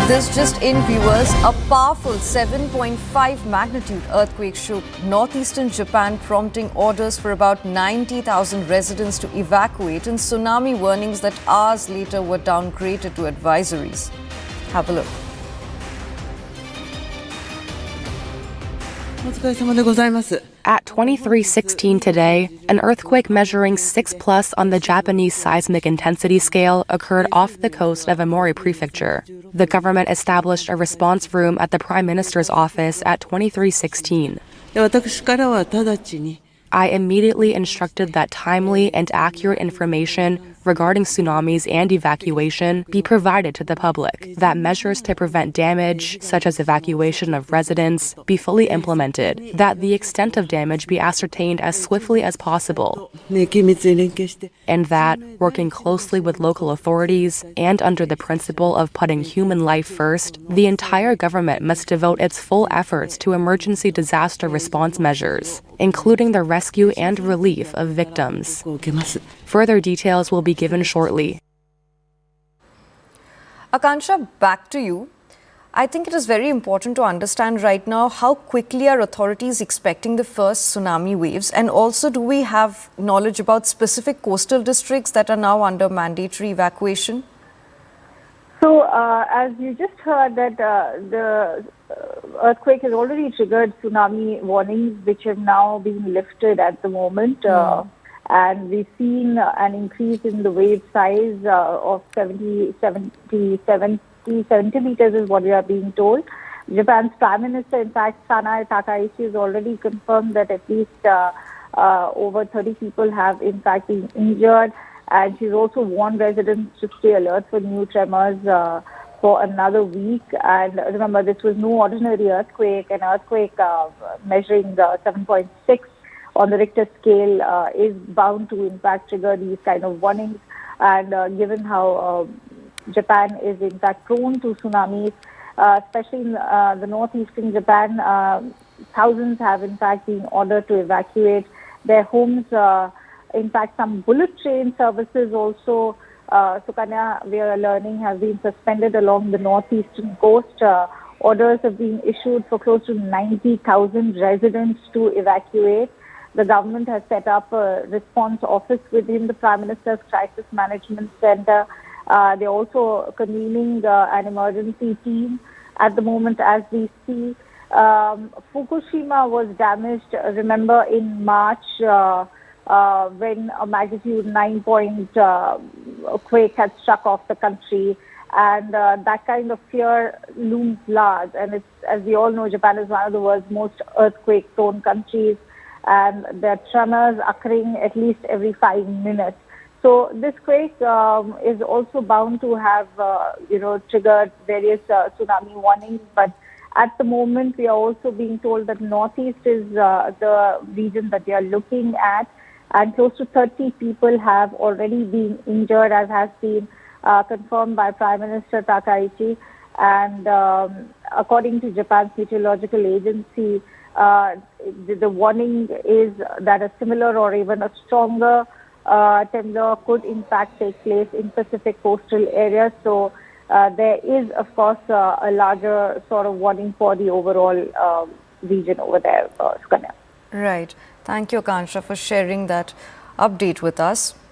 This just in, viewers, a powerful 7.5 magnitude earthquake shook northeastern Japan, prompting orders for about 90,000 residents to evacuate, and tsunami warnings that hours later were downgraded to advisories. Have a look. At 23:16 today, an earthquake measuring 6+ on the Japanese seismic intensity scale occurred off the coast of Amori Prefecture. The government established a response room at the Prime Minister's office at 23:16. I immediately instructed that timely and accurate information regarding tsunamis and evacuation be provided to the public, that measures to prevent damage, such as evacuation of residents, be fully implemented, that the extent of damage be ascertained as swiftly as possible, and that, working closely with local authorities and under the principle of putting human life first, the entire government must devote its full efforts to emergency disaster response measures, including the rescue and relief of victims. Further details will be given shortly. Akansha, back to you. I think it is very important to understand right now how quickly are authorities expecting the first tsunami waves, and also do we have knowledge about specific coastal districts that are now under mandatory evacuation? So, as you just heard that the earthquake has already triggered tsunami warnings, which have now been lifted at the moment. And we've seen an increase in the wave size of 70 centimeters is what we are being told. Japan's Prime Minister, in fact, Sanae Takaichi, has already confirmed that at least over 30 people have in fact been injured. And she's also warned residents to stay alert for new tremors for another week. And remember, this was no ordinary earthquake. An earthquake measuring 7.6 on the Richter scale is bound to, in fact, trigger these kind of warnings. And given how Japan is, in fact, prone to tsunamis, especially in the northeastern Japan, thousands have, in fact, been ordered to evacuate their homes. In fact, some bullet train services also, Sukanya, we are learning, have been suspended along the northeastern coast. Orders have been issued for close to 90,000 residents to evacuate. The government has set up a response office within the Prime Minister's Crisis Management Center. They're also convening an emergency team at the moment as we see. Fukushima was damaged, remember, in March when a magnitude 9 quake had struck off the country. And that kind of fear looms large. And it's, as we all know, Japan is one of the world's most earthquake-prone countries. And there are tremors occurring at least every 5 minutes. So this quake is also bound to have, triggered various tsunami warnings. But at the moment, we are also being told that Northeast is the region that we are looking at. And close to 30 people have already been injured, as has been confirmed by Prime Minister Takaichi. And according to Japan's meteorological agency, the warning is that a similar or even a stronger tremor could in fact take place in Pacific coastal areas. So there is, of course, a larger sort of warning for the overall region over there, Sukanya. Right. Thank you, Akansha, for sharing that update with us.